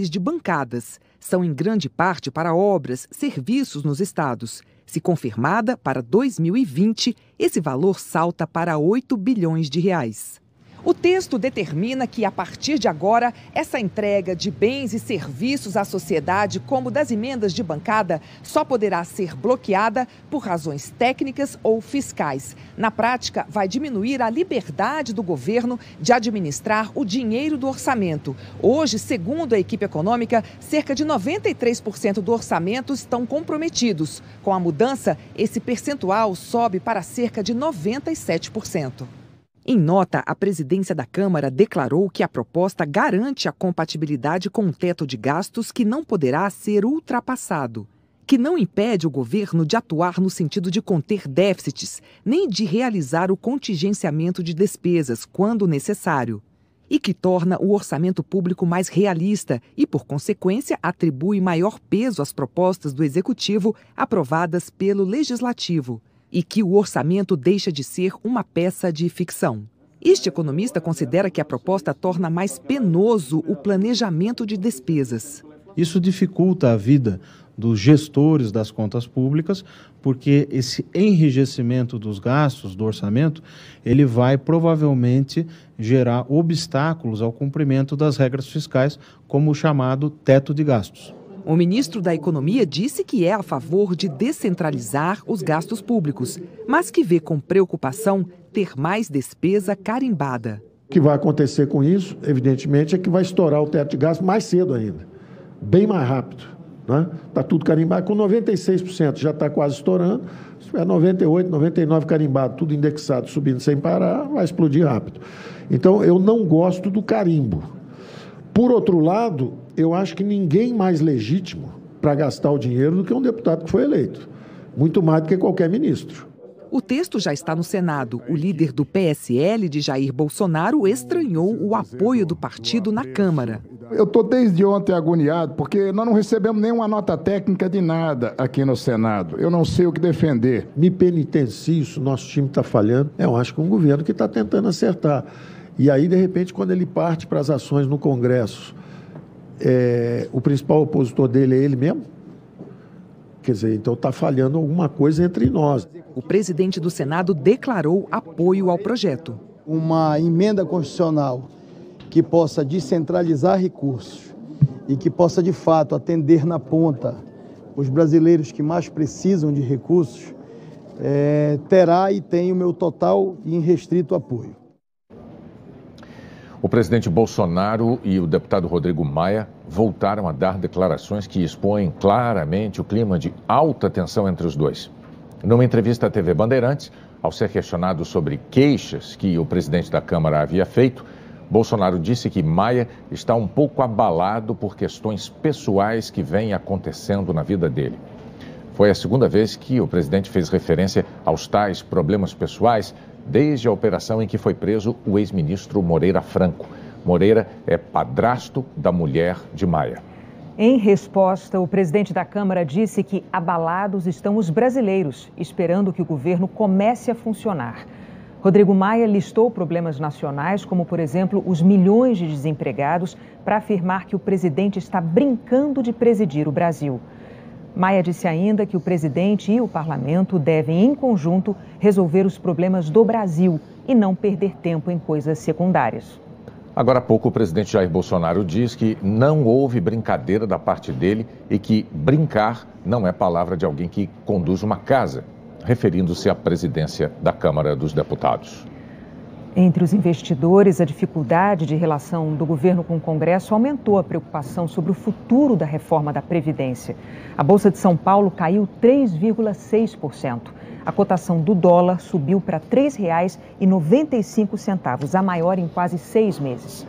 de bancadas. São em grande parte para obras, serviços nos estados. Se confirmada, para 2020, esse valor salta para 8 bilhões de reais. O texto determina que, a partir de agora, essa entrega de bens e serviços à sociedade, como das emendas de bancada, só poderá ser bloqueada por razões técnicas ou fiscais. Na prática, vai diminuir a liberdade do governo de administrar o dinheiro do orçamento. Hoje, segundo a equipe econômica, cerca de 93% do orçamento estão comprometidos. Com a mudança, esse percentual sobe para cerca de 97%. Em nota, a presidência da Câmara declarou que a proposta garante a compatibilidade com um teto de gastos que não poderá ser ultrapassado, que não impede o governo de atuar no sentido de conter déficits, nem de realizar o contingenciamento de despesas, quando necessário, e que torna o orçamento público mais realista e, por consequência, atribui maior peso às propostas do Executivo aprovadas pelo Legislativo, e que o orçamento deixa de ser uma peça de ficção. Este economista considera que a proposta torna mais penoso o planejamento de despesas. Isso dificulta a vida dos gestores das contas públicas, porque esse enrijecimento dos gastos do orçamento, ele vai provavelmente gerar obstáculos ao cumprimento das regras fiscais, como o chamado teto de gastos. O ministro da Economia disse que é a favor de descentralizar os gastos públicos, mas que vê com preocupação ter mais despesa carimbada. O que vai acontecer com isso, evidentemente, é que vai estourar o teto de gastos mais cedo ainda, bem mais rápido. Está tudo carimbado, com 96% já está quase estourando, se tiver 98%, 99% carimbado, tudo indexado, subindo sem parar, vai explodir rápido. Então, eu não gosto do carimbo. Por outro lado, eu acho que ninguém mais legítimo para gastar o dinheiro do que um deputado que foi eleito. Muito mais do que qualquer ministro. O texto já está no Senado. O líder do PSL, de Jair Bolsonaro, estranhou o apoio do partido na Câmara. Eu estou desde ontem agoniado, porque nós não recebemos nenhuma nota técnica de nada aqui no Senado. Eu não sei o que defender. Me penitencie, isso nosso time está falhando. Eu acho que é um governo que está tentando acertar. E aí, de repente, quando ele parte para as ações no Congresso, o principal opositor dele é ele mesmo? Quer dizer, então está falhando alguma coisa entre nós. O presidente do Senado declarou apoio ao projeto. Uma emenda constitucional que possa descentralizar recursos e que possa, de fato, atender na ponta os brasileiros que mais precisam de recursos, terá e tem o meu total e irrestrito apoio. O presidente Bolsonaro e o deputado Rodrigo Maia voltaram a dar declarações que expõem claramente o clima de alta tensão entre os dois. Numa entrevista à TV Bandeirantes, ao ser questionado sobre queixas que o presidente da Câmara havia feito, Bolsonaro disse que Maia está um pouco abalado por questões pessoais que vêm acontecendo na vida dele. Foi a segunda vez que o presidente fez referência aos tais problemas pessoais desde a operação em que foi preso o ex-ministro Moreira Franco. Moreira é padrasto da mulher de Maia. Em resposta, o presidente da Câmara disse que abalados estão os brasileiros, esperando que o governo comece a funcionar. Rodrigo Maia listou problemas nacionais, como, por exemplo, os milhões de desempregados, para afirmar que o presidente está brincando de presidir o Brasil. Maia disse ainda que o presidente e o parlamento devem, em conjunto, resolver os problemas do Brasil e não perder tempo em coisas secundárias. Agora há pouco, o presidente Jair Bolsonaro diz que não houve brincadeira da parte dele e que brincar não é palavra de alguém que conduz uma casa, referindo-se à presidência da Câmara dos Deputados. Entre os investidores, a dificuldade de relação do governo com o Congresso aumentou a preocupação sobre o futuro da reforma da Previdência. A Bolsa de São Paulo caiu 3,6%. A cotação do dólar subiu para R$ 3,95, a maior em quase 6 meses.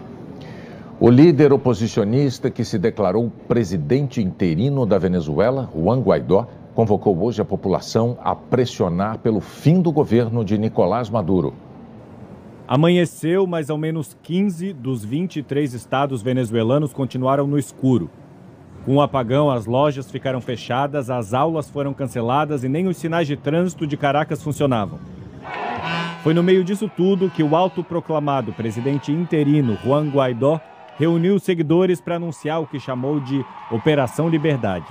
O líder oposicionista que se declarou presidente interino da Venezuela, Juan Guaidó, convocou hoje a população a pressionar pelo fim do governo de Nicolás Maduro. Amanheceu, mas ao menos 15 dos 23 estados venezuelanos continuaram no escuro. Com o apagão, as lojas ficaram fechadas, as aulas foram canceladas e nem os sinais de trânsito de Caracas funcionavam. Foi no meio disso tudo que o autoproclamado presidente interino Juan Guaidó reuniu seguidores para anunciar o que chamou de Operação Liberdade.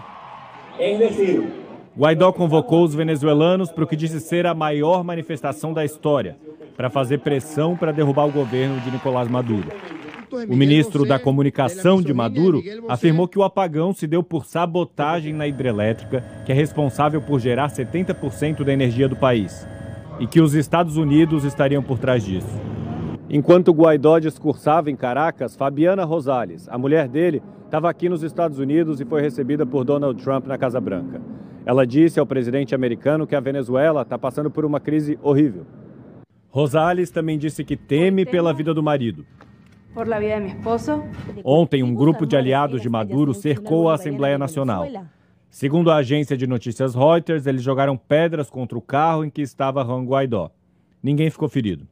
Guaidó convocou os venezuelanos para o que disse ser a maior manifestação da história, para fazer pressão para derrubar o governo de Nicolás Maduro. O ministro da Comunicação de Maduro afirmou que o apagão se deu por sabotagem na hidrelétrica, que é responsável por gerar 70% da energia do país, e que os Estados Unidos estariam por trás disso. Enquanto Guaidó discursava em Caracas, Fabiana Rosales, a mulher dele, estava aqui nos Estados Unidos e foi recebida por Donald Trump na Casa Branca. Ela disse ao presidente americano que a Venezuela está passando por uma crise horrível. Rosales também disse que teme pela vida do marido. Ontem, um grupo de aliados de Maduro cercou a Assembleia Nacional. Segundo a agência de notícias Reuters, eles jogaram pedras contra o carro em que estava Juan Guaidó. Ninguém ficou ferido.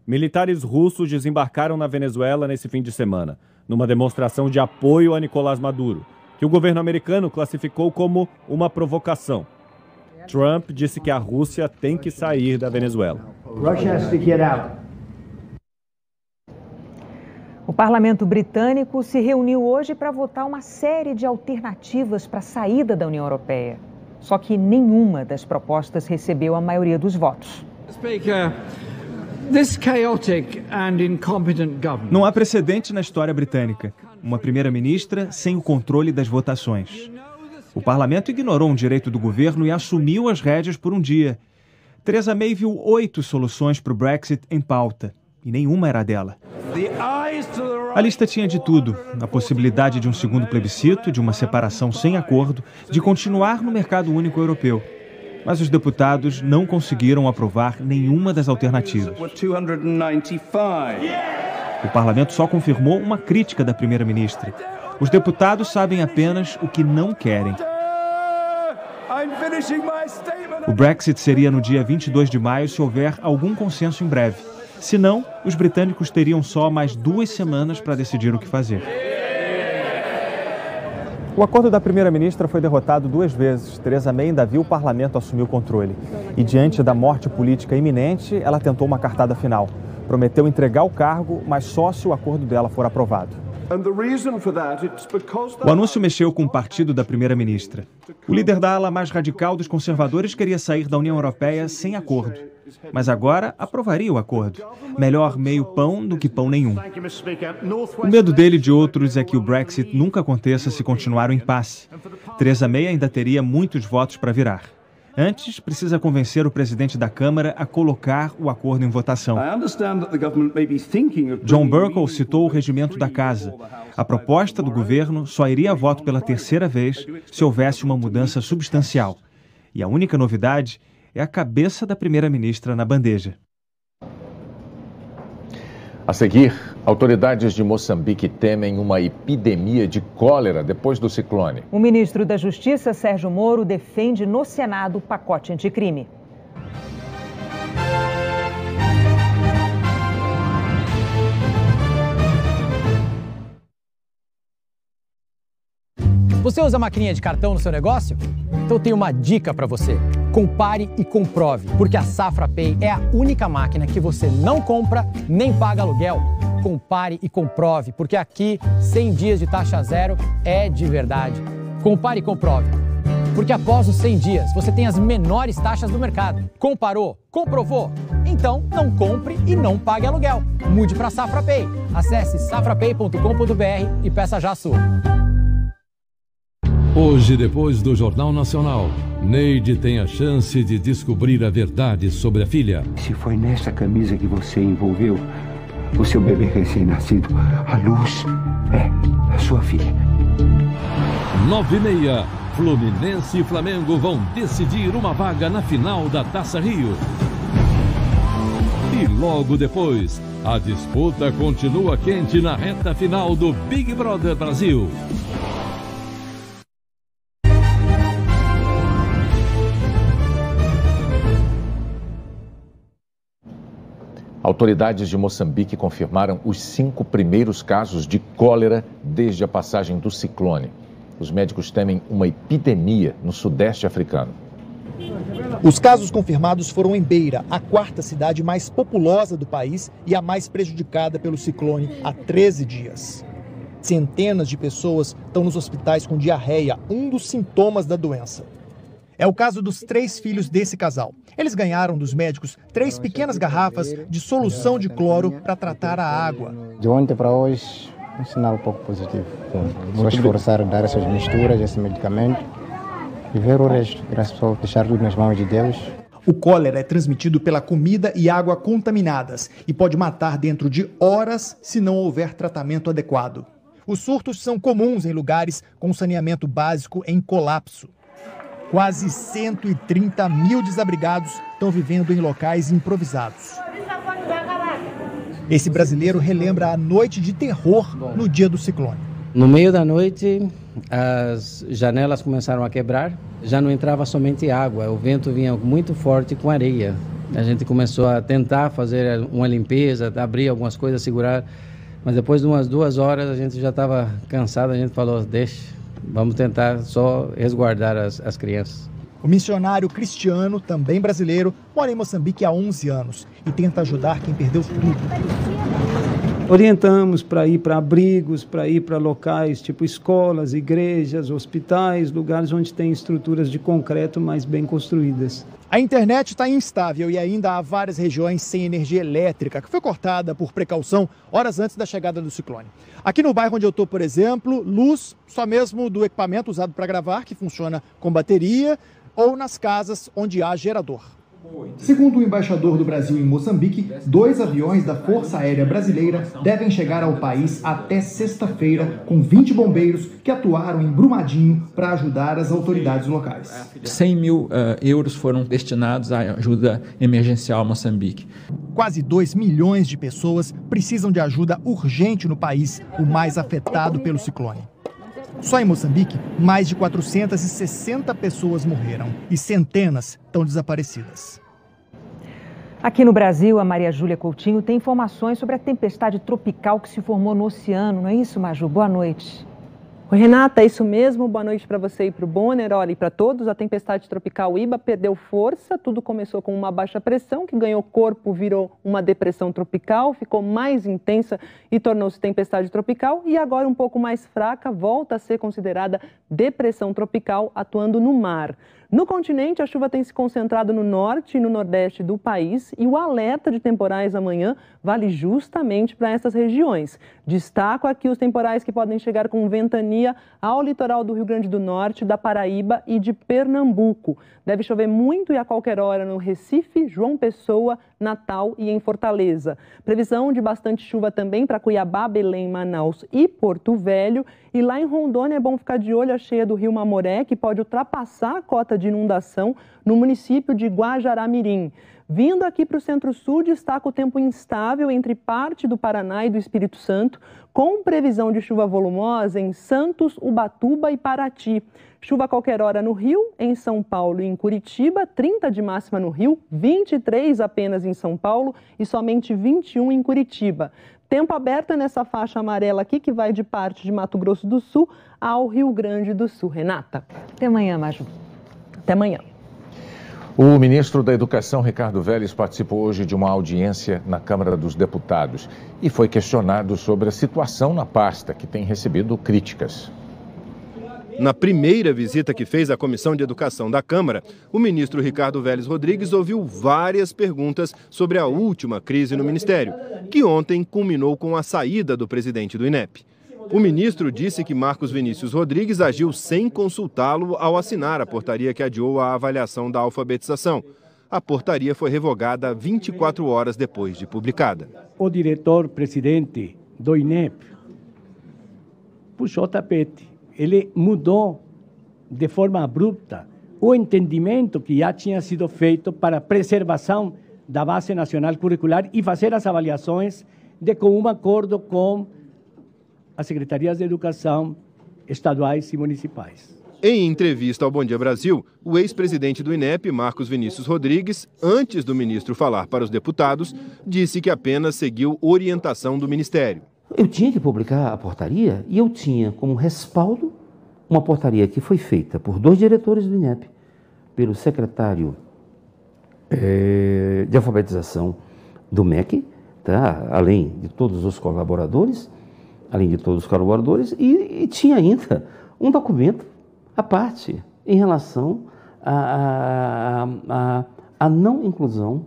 Militares russos desembarcaram na Venezuela nesse fim de semana, numa demonstração de apoio a Nicolás Maduro, que o governo americano classificou como uma provocação. Trump disse que a Rússia tem que sair da Venezuela. O parlamento britânico se reuniu hoje para votar uma série de alternativas para a saída da União Europeia. Só que nenhuma das propostas recebeu a maioria dos votos. Não há precedente na história britânica. Uma primeira-ministra sem o controle das votações. O parlamento ignorou um direito do governo e assumiu as rédeas por um dia. Theresa May viu 8 soluções para o Brexit em pauta, e nenhuma era dela. A lista tinha de tudo: a possibilidade de um segundo plebiscito, de uma separação sem acordo, de continuar no mercado único europeu. Mas os deputados não conseguiram aprovar nenhuma das alternativas. O parlamento só confirmou uma crítica da primeira-ministra. Os deputados sabem apenas o que não querem. O Brexit seria no dia 22 de maio se houver algum consenso em breve. Se não, os britânicos teriam só mais 2 semanas para decidir o que fazer. O acordo da primeira-ministra foi derrotado 2 vezes. Theresa May ainda viu o parlamento assumir o controle. E diante da morte política iminente, ela tentou uma cartada final. Prometeu entregar o cargo, mas só se o acordo dela for aprovado. O anúncio mexeu com o partido da primeira-ministra. O líder da ala mais radical dos conservadores queria sair da União Europeia sem acordo. Mas agora aprovaria o acordo. Melhor meio pão do que pão nenhum. O medo dele e de outros é que o Brexit nunca aconteça se continuar o impasse. Theresa May ainda teria muitos votos para virar. Antes, precisa convencer o presidente da Câmara a colocar o acordo em votação. John Bercow citou o regimento da Casa. A proposta do governo só iria a voto pela 3ª vez se houvesse uma mudança substancial. E a única novidade é a cabeça da primeira-ministra na bandeja. A seguir, autoridades de Moçambique temem uma epidemia de cólera depois do ciclone. O ministro da Justiça, Sérgio Moro, defende no Senado o pacote anticrime. Você usa maquininha de cartão no seu negócio? Então eu tenho uma dica para você. Compare e comprove, porque a Safra Pay é a única máquina que você não compra nem paga aluguel. Compare e comprove, porque aqui 100 dias de taxa zero é de verdade. Compare e comprove, porque após os 100 dias você tem as menores taxas do mercado. Comparou? Comprovou? Então não compre e não pague aluguel. Mude para Safra Pay. Acesse safrapay.com.br e peça já a sua. Hoje, depois do Jornal Nacional, Neide tem a chance de descobrir a verdade sobre a filha. Se foi nessa camisa que você envolveu o seu bebê recém-nascido, a Luz é a sua filha. 9h30, Fluminense e Flamengo vão decidir uma vaga na final da Taça Rio. E logo depois, a disputa continua quente na reta final do Big Brother Brasil. Autoridades de Moçambique confirmaram os 5 primeiros casos de cólera desde a passagem do ciclone. Os médicos temem uma epidemia no sudeste africano. Os casos confirmados foram em Beira, a 4ª cidade mais populosa do país e a mais prejudicada pelo ciclone há 13 dias. Centenas de pessoas estão nos hospitais com diarreia, um dos sintomas da doença. É o caso dos 3 filhos desse casal. Eles ganharam dos médicos 3 pequenas garrafas de solução de cloro para tratar a água. De ontem para hoje, um sinal um pouco positivo. Vou esforçar a dar essas misturas, esse medicamento e ver o resto. Graças a deixar tudo nas mãos de Deus. O cólera é transmitido pela comida e água contaminadas e pode matar dentro de horas se não houver tratamento adequado. Os surtos são comuns em lugares com saneamento básico em colapso. Quase 130 mil desabrigados estão vivendo em locais improvisados. Esse brasileiro relembra a noite de terror no dia do ciclone. No meio da noite, as janelas começaram a quebrar. Já não entrava somente água, o vento vinha muito forte com areia. A gente começou a tentar fazer uma limpeza, abrir algumas coisas, segurar. Mas depois de umas 2 horas a gente já estava cansado, a gente falou, deixa, vamos tentar só resguardar as crianças. O missionário Cristiano, também brasileiro, mora em Moçambique há 11 anos e tenta ajudar quem perdeu tudo. Orientamos para ir para abrigos, para ir para locais tipo escolas, igrejas, hospitais, lugares onde tem estruturas de concreto mais bem construídas. A internet está instável e ainda há várias regiões sem energia elétrica, que foi cortada por precaução horas antes da chegada do ciclone. Aqui no bairro onde eu estou, por exemplo, luz só mesmo do equipamento usado para gravar, que funciona com bateria, ou nas casas onde há gerador. Segundo o embaixador do Brasil em Moçambique, 2 aviões da Força Aérea Brasileira devem chegar ao país até sexta-feira, com 20 bombeiros que atuaram em Brumadinho para ajudar as autoridades locais. 100 mil euros foram destinados à ajuda emergencial a Moçambique. Quase 2 milhões de pessoas precisam de ajuda urgente no país, o mais afetado pelo ciclone. Só em Moçambique, mais de 460 pessoas morreram e centenas estão desaparecidas. Aqui no Brasil, a Maria Júlia Coutinho tem informações sobre a tempestade tropical que se formou no oceano. Não é isso, Maju? Boa noite. Oi, Renata, é isso mesmo. Boa noite para você e para o Bonner. Olha, e para todos, a tempestade tropical Iba perdeu força. Tudo começou com uma baixa pressão que ganhou corpo, virou uma depressão tropical, ficou mais intensa e tornou-se tempestade tropical. E agora, um pouco mais fraca, volta a ser considerada depressão tropical, atuando no mar. No continente, a chuva tem se concentrado no norte e no nordeste do país e o alerta de temporais amanhã vale justamente para essas regiões. Destaco aqui os temporais que podem chegar com ventania ao litoral do Rio Grande do Norte, da Paraíba e de Pernambuco. Deve chover muito e a qualquer hora no Recife, João Pessoa, Natal e em Fortaleza. Previsão de bastante chuva também para Cuiabá, Belém, Manaus e Porto Velho. E lá em Rondônia é bom ficar de olho a cheia do rio Mamoré, que pode ultrapassar a cota de inundação no município de Guajará-Mirim. Vindo aqui para o Centro-Sul, destaca o tempo instável entre parte do Paraná e do Espírito Santo, com previsão de chuva volumosa em Santos, Ubatuba e Paraty. Chuva a qualquer hora no Rio, em São Paulo e em Curitiba, 30 de máxima no Rio, 23 apenas em São Paulo e somente 21 em Curitiba. Tempo aberto é nessa faixa amarela aqui, que vai de parte de Mato Grosso do Sul ao Rio Grande do Sul. Renata. Até amanhã, Maju. Até amanhã. O ministro da Educação, Ricardo Vélez, participou hoje de uma audiência na Câmara dos Deputados e foi questionado sobre a situação na pasta, que tem recebido críticas. Na primeira visita que fez à Comissão de Educação da Câmara, o ministro Ricardo Vélez Rodrigues ouviu várias perguntas sobre a última crise no Ministério, que ontem culminou com a saída do presidente do INEP. O ministro disse que Marcos Vinícius Rodrigues agiu sem consultá-lo ao assinar a portaria que adiou a avaliação da alfabetização. A portaria foi revogada 24 horas depois de publicada. O diretor-presidente do INEP puxou o tapete. Ele mudou de forma abrupta o entendimento que já tinha sido feito para a preservação da base nacional curricular e fazer as avaliações de comum acordo com as secretarias de educação estaduais e municipais. Em entrevista ao Bom Dia Brasil, o ex-presidente do INEP, Marcos Vinícius Rodrigues, antes do ministro falar para os deputados, disse que apenas seguiu orientação do Ministério. Eu tinha que publicar a portaria e eu tinha como respaldo uma portaria que foi feita por 2 diretores do INEP, pelo secretário de alfabetização do MEC, tá? Além de todos os colaboradores, além de todos os colaboradores, e tinha ainda um documento à parte em relação à não inclusão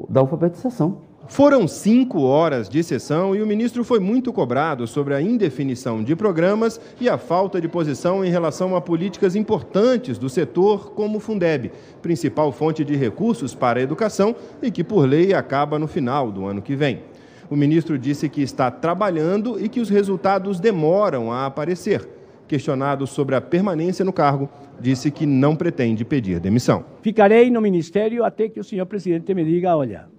da alfabetização. Foram 5 horas de sessão e o ministro foi muito cobrado sobre a indefinição de programas e a falta de posição em relação a políticas importantes do setor, como o Fundeb, principal fonte de recursos para a educação e que, por lei, acaba no final do ano que vem. O ministro disse que está trabalhando e que os resultados demoram a aparecer. Questionado sobre a permanência no cargo, disse que não pretende pedir demissão. Ficarei no ministério até que o senhor presidente me diga, olha,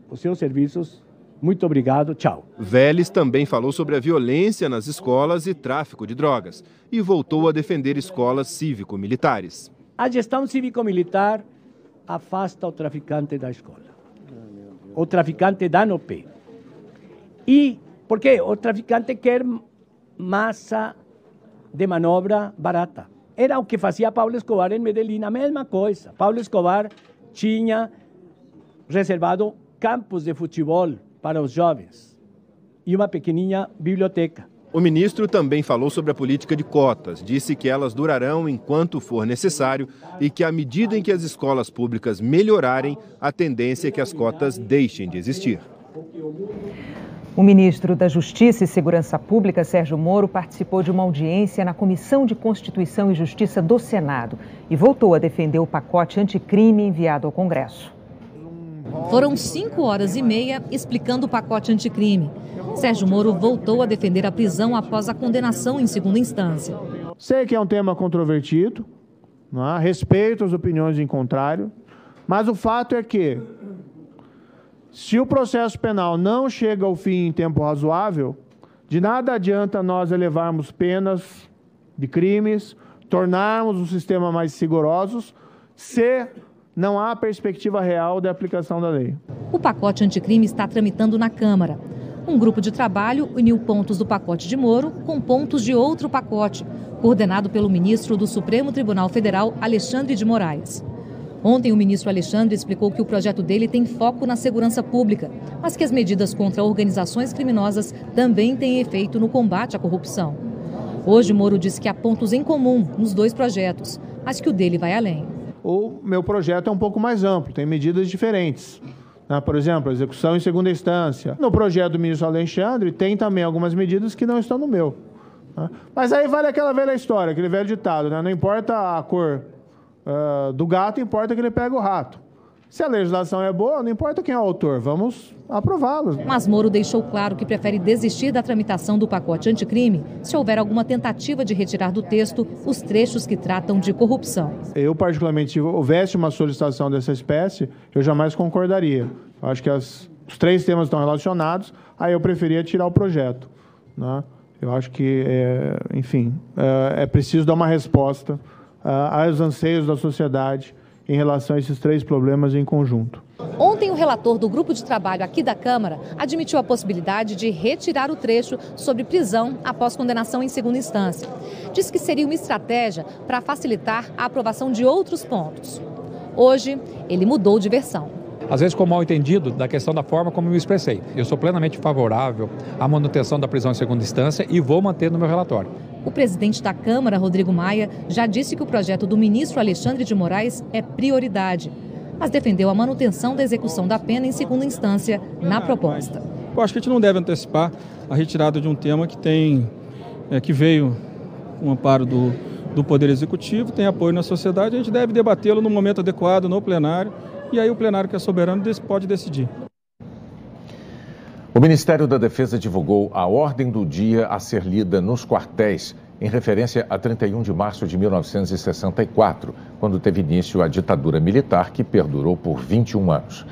os seus serviços, muito obrigado, tchau. Vélez também falou sobre a violência nas escolas e tráfico de drogas e voltou a defender escolas cívico-militares. A gestão cívico-militar afasta o traficante da escola. O traficante dá no pé. E porque o traficante quer massa de manobra barata. Era o que fazia Pablo Escobar em Medellín, a mesma coisa. Pablo Escobar tinha reservado campos de futebol para os jovens e uma pequenininha biblioteca. O ministro também falou sobre a política de cotas. Disse que elas durarão enquanto for necessário e que, à medida em que as escolas públicas melhorarem, a tendência é que as cotas deixem de existir. O ministro da Justiça e Segurança Pública, Sérgio Moro, participou de uma audiência na Comissão de Constituição e Justiça do Senado e voltou a defender o pacote anticrime enviado ao Congresso. Foram 5 horas e meia explicando o pacote anticrime. Sérgio Moro voltou a defender a prisão após a condenação em segunda instância. Sei que é um tema controvertido, não é? Respeito as opiniões em contrário, mas o fato é que, se o processo penal não chega ao fim em tempo razoável, de nada adianta nós elevarmos penas de crimes, tornarmos o sistema mais rigorosos, se não há perspectiva real da aplicação da lei. O pacote anticrime está tramitando na Câmara. Um grupo de trabalho uniu pontos do pacote de Moro com pontos de outro pacote, coordenado pelo ministro do Supremo Tribunal Federal, Alexandre de Moraes. Ontem, o ministro Alexandre explicou que o projeto dele tem foco na segurança pública, mas que as medidas contra organizações criminosas também têm efeito no combate à corrupção. Hoje, Moro disse que há pontos em comum nos 2 projetos, mas que o dele vai além. O meu projeto é um pouco mais amplo, tem medidas diferentes. Por exemplo, a execução em segunda instância. No projeto do ministro Alexandre, tem também algumas medidas que não estão no meu. Mas aí vale aquela velha história, aquele velho ditado, né? Não importa a cor do gato, importa que ele pega o rato. Se a legislação é boa, não importa quem é o autor, vamos aprová-los. Mas Moro deixou claro que prefere desistir da tramitação do pacote anticrime se houver alguma tentativa de retirar do texto os trechos que tratam de corrupção. Eu, particularmente, se houvesse uma solicitação dessa espécie, eu jamais concordaria. Eu acho que os 3 temas estão relacionados, aí eu preferia tirar o projeto, né? Eu acho que, enfim, é preciso dar uma resposta aos anseios da sociedade em relação a esses 3 problemas em conjunto. Ontem, o relator do grupo de trabalho aqui da Câmara admitiu a possibilidade de retirar o trecho sobre prisão após condenação em segunda instância. Diz que seria uma estratégia para facilitar a aprovação de outros pontos. Hoje, ele mudou de versão. Às vezes, com mal entendido da questão da forma como eu me expressei. Eu sou plenamente favorável à manutenção da prisão em segunda instância e vou manter no meu relatório. O presidente da Câmara, Rodrigo Maia, já disse que o projeto do ministro Alexandre de Moraes é prioridade, mas defendeu a manutenção da execução da pena em segunda instância na proposta. Eu acho que a gente não deve antecipar a retirada de um tema que veio com o amparo do Poder Executivo, tem apoio na sociedade, a gente deve debatê-lo no momento adequado, no plenário, e aí o plenário, que é soberano, pode decidir. O Ministério da Defesa divulgou a ordem do dia a ser lida nos quartéis, em referência a 31 de março de 1964, quando teve início a ditadura militar que perdurou por 21 anos.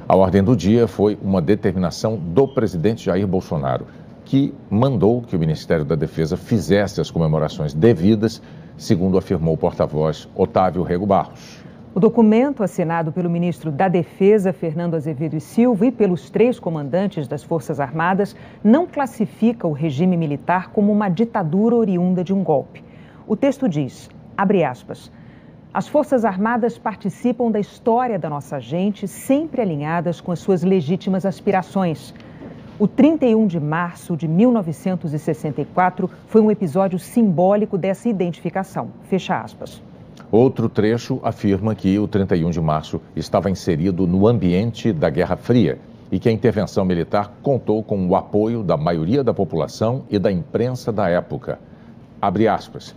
A ordem do dia foi uma determinação do presidente Jair Bolsonaro, que mandou que o Ministério da Defesa fizesse as comemorações devidas, segundo afirmou o porta-voz Otávio Rego Barros. O documento, assinado pelo ministro da Defesa, Fernando Azevedo e Silva, e pelos 3 comandantes das Forças Armadas, não classifica o regime militar como uma ditadura oriunda de um golpe. O texto diz, abre aspas, as Forças Armadas participam da história da nossa gente, sempre alinhadas com as suas legítimas aspirações. O 31 de março de 1964 foi um episódio simbólico dessa identificação. Fecha aspas. Outro trecho afirma que o 31 de março estava inserido no ambiente da Guerra Fria e que a intervenção militar contou com o apoio da maioria da população e da imprensa da época. Abre aspas.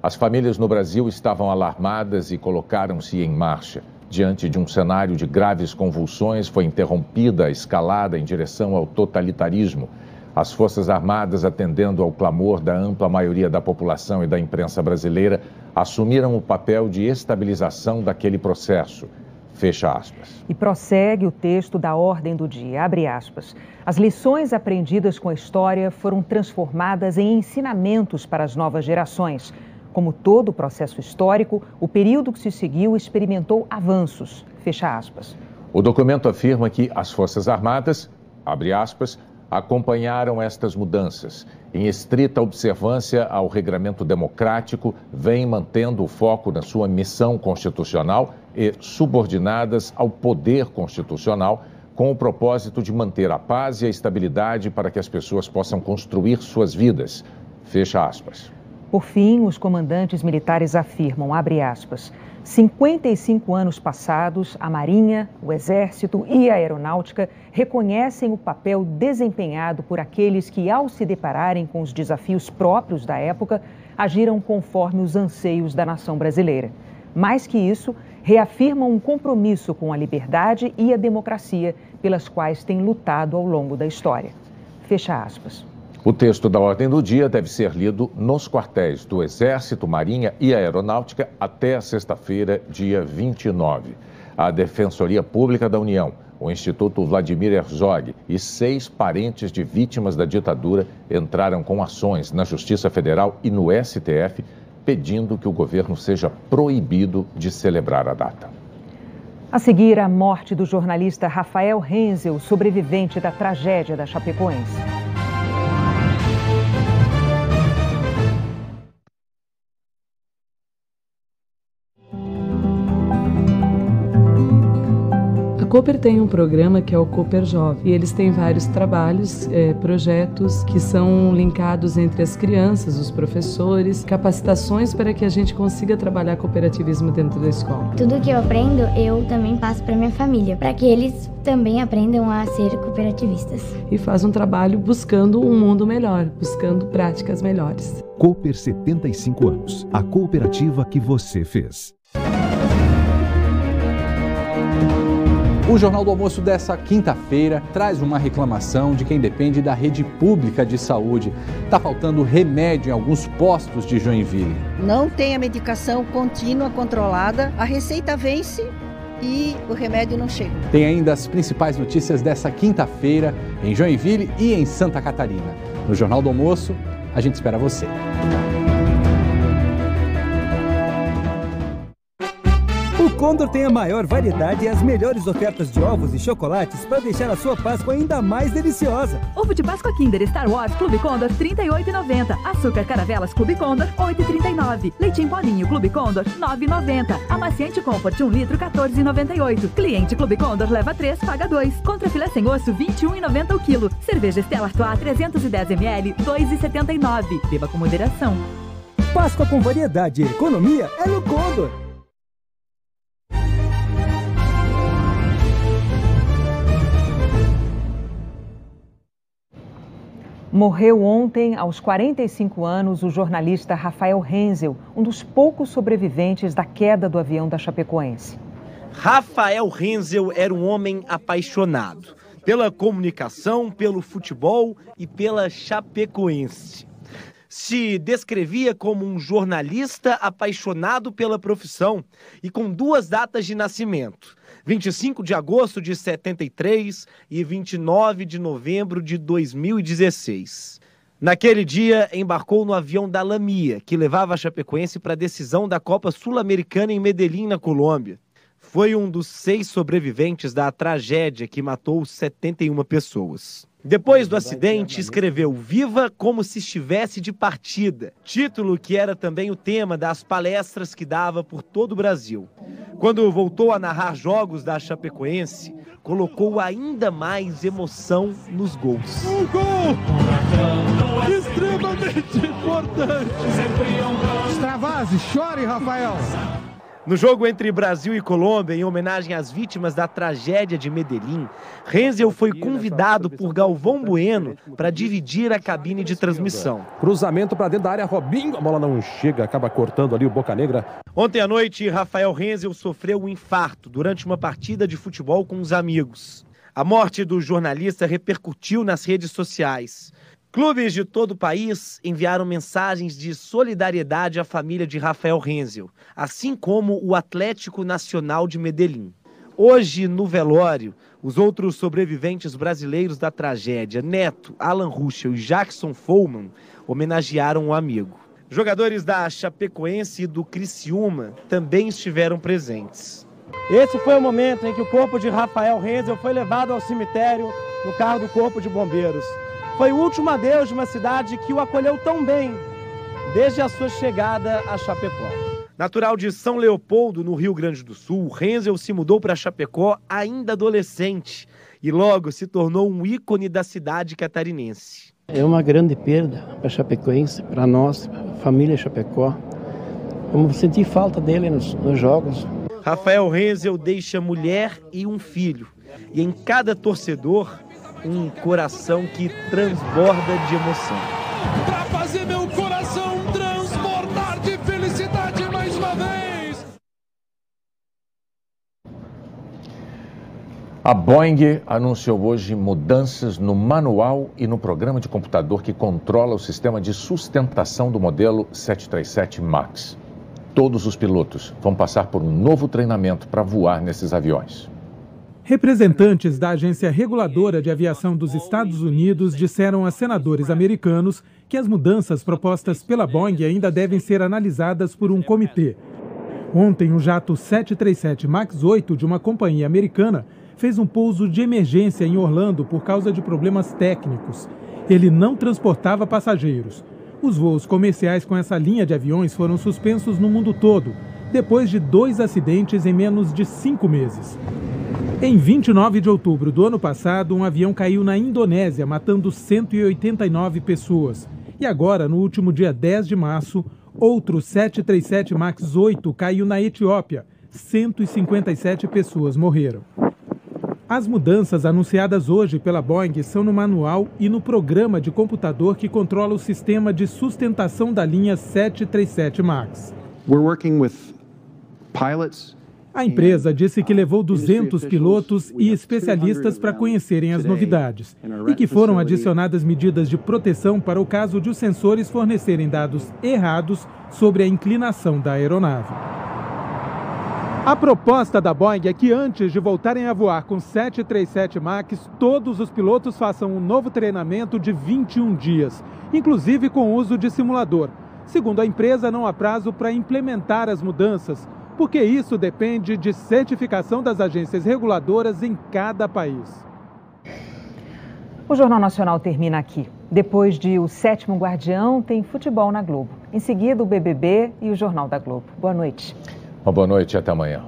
As famílias no Brasil estavam alarmadas e colocaram-se em marcha. Diante de um cenário de graves convulsões, foi interrompida a escalada em direção ao totalitarismo. As Forças Armadas, atendendo ao clamor da ampla maioria da população e da imprensa brasileira, assumiram o papel de estabilização daquele processo. Fecha aspas. E prossegue o texto da ordem do dia, abre aspas. As lições aprendidas com a história foram transformadas em ensinamentos para as novas gerações. Como todo o processo histórico, o período que se seguiu experimentou avanços. Fecha aspas. O documento afirma que as Forças Armadas, abre aspas, acompanharam estas mudanças. Em estrita observância ao regramento democrático, vêm mantendo o foco na sua missão constitucional e subordinadas ao poder constitucional, com o propósito de manter a paz e a estabilidade para que as pessoas possam construir suas vidas. Fecha aspas. Por fim, os comandantes militares afirmam, abre aspas, 55 anos passados, a Marinha, o Exército e a Aeronáutica reconhecem o papel desempenhado por aqueles que, ao se depararem com os desafios próprios da época, agiram conforme os anseios da nação brasileira. Mais que isso, reafirmam um compromisso com a liberdade e a democracia pelas quais têm lutado ao longo da história. Fecha aspas. O texto da ordem do dia deve ser lido nos quartéis do Exército, Marinha e Aeronáutica até a sexta-feira, dia 29. A Defensoria Pública da União, o Instituto Vladimir Herzog e 6 parentes de vítimas da ditadura entraram com ações na Justiça Federal e no STF, pedindo que o governo seja proibido de celebrar a data. A seguir, a morte do jornalista Rafael Renzel, sobrevivente da tragédia da Chapecoense. A Cooper tem um programa que é o Cooper Jovem e eles têm vários trabalhos, projetos que são linkados entre as crianças, os professores, capacitações para que a gente consiga trabalhar cooperativismo dentro da escola. Tudo que eu aprendo, eu também passo para minha família, para que eles também aprendam a ser cooperativistas. E faz um trabalho buscando um mundo melhor, buscando práticas melhores. Cooper 75 anos, a cooperativa que você fez. O Jornal do Almoço dessa quinta-feira traz uma reclamação de quem depende da rede pública de saúde. Está faltando remédio em alguns postos de Joinville. Não tem a medicação contínua controlada, a receita vence e o remédio não chega. Tem ainda as principais notícias dessa quinta-feira em Joinville e em Santa Catarina. No Jornal do Almoço, a gente espera você. O Condor tem a maior variedade e as melhores ofertas de ovos e chocolates para deixar a sua Páscoa ainda mais deliciosa. Ovo de Páscoa Kinder Star Wars Clube Condor, R$ 38,90. Açúcar Caravelas Clube Condor, R$ 8,39. Leite em polinho Clube Condor, R$ 9,90. Amaciante Comfort 1 litro, R$ 14,98. Cliente Clube Condor leva 3, paga 2. Contra filé sem osso, R$ 21,90 o quilo. Cerveja Stella Artois 310 ml, R$ 2,79. Beba com moderação. Páscoa com variedade e economia é no Condor. Morreu ontem, aos 45 anos, o jornalista Rafael Renzel, um dos poucos sobreviventes da queda do avião da Chapecoense. Rafael Renzel era um homem apaixonado pela comunicação, pelo futebol e pela Chapecoense. Se descrevia como um jornalista apaixonado pela profissão e com 2 datas de nascimento, 25 de agosto de 73 e 29 de novembro de 2016. Naquele dia, embarcou no avião da Lamia, que levava a Chapecoense para a decisão da Copa Sul-Americana em Medellín, na Colômbia. Foi um dos 6 sobreviventes da tragédia que matou 71 pessoas. Depois do acidente, escreveu Viva como se estivesse de partida, título que era também o tema das palestras que dava por todo o Brasil. Quando voltou a narrar jogos da Chapecoense, colocou ainda mais emoção nos gols. Um gol extremamente importante. Extravase, chore, Rafael. No jogo entre Brasil e Colômbia, em homenagem às vítimas da tragédia de Medellín, Renzel foi convidado por Galvão Bueno para dividir a cabine de transmissão. Cruzamento para dentro da área, Robinho, a bola não chega, acaba cortando ali o Bocanegra. Ontem à noite, Rafael Renzel sofreu um infarto durante uma partida de futebol com os amigos. A morte do jornalista repercutiu nas redes sociais. Clubes de todo o país enviaram mensagens de solidariedade à família de Rafael Renzel, assim como o Atlético Nacional de Medellín. Hoje, no velório, os outros sobreviventes brasileiros da tragédia, Neto, Alan Ruschel e Jackson Follmann, homenagearam o amigo. Jogadores da Chapecoense e do Criciúma também estiveram presentes. Esse foi o momento em que o corpo de Rafael Renzel foi levado ao cemitério no carro do Corpo de Bombeiros. Foi o último adeus de uma cidade que o acolheu tão bem desde a sua chegada a Chapecó. Natural de São Leopoldo, no Rio Grande do Sul, Renzel se mudou para Chapecó ainda adolescente e logo se tornou um ícone da cidade catarinense. É uma grande perda para Chapecoense, para nós, para a família Chapecó. Vamos sentir falta dele nos jogos. Rafael Renzel deixa mulher e um filho. E em cada torcedor, um coração que transborda de emoção. Para fazer meu coração transbordar de felicidade mais uma vez. A Boeing anunciou hoje mudanças no manual e no programa de computador que controla o sistema de sustentação do modelo 737 MAX. Todos os pilotos vão passar por um novo treinamento para voar nesses aviões. Representantes da Agência Reguladora de Aviação dos Estados Unidos disseram a senadores americanos que as mudanças propostas pela Boeing ainda devem ser analisadas por um comitê. Ontem, o jato 737 MAX 8 de uma companhia americana fez um pouso de emergência em Orlando por causa de problemas técnicos. Ele não transportava passageiros. Os voos comerciais com essa linha de aviões foram suspensos no mundo todo, depois de 2 acidentes em menos de 5 meses. Em 29 de outubro do ano passado, um avião caiu na Indonésia, matando 189 pessoas. E agora, no último dia 10 de março, outro 737 MAX 8 caiu na Etiópia. 157 pessoas morreram. As mudanças anunciadas hoje pela Boeing são no manual e no programa de computador que controla o sistema de sustentação da linha 737 MAX. We're working with pilots. A empresa disse que levou 200 pilotos e especialistas para conhecerem as novidades e que foram adicionadas medidas de proteção para o caso de os sensores fornecerem dados errados sobre a inclinação da aeronave. A proposta da Boeing é que antes de voltarem a voar com 737 MAX, todos os pilotos façam um novo treinamento de 21 dias, inclusive com o uso de simulador. Segundo a empresa, não há prazo para implementar as mudanças, porque isso depende de certificação das agências reguladoras em cada país. O Jornal Nacional termina aqui. Depois de O Sétimo Guardião, tem futebol na Globo. Em seguida, o BBB e o Jornal da Globo. Boa noite. Uma boa noite e até amanhã.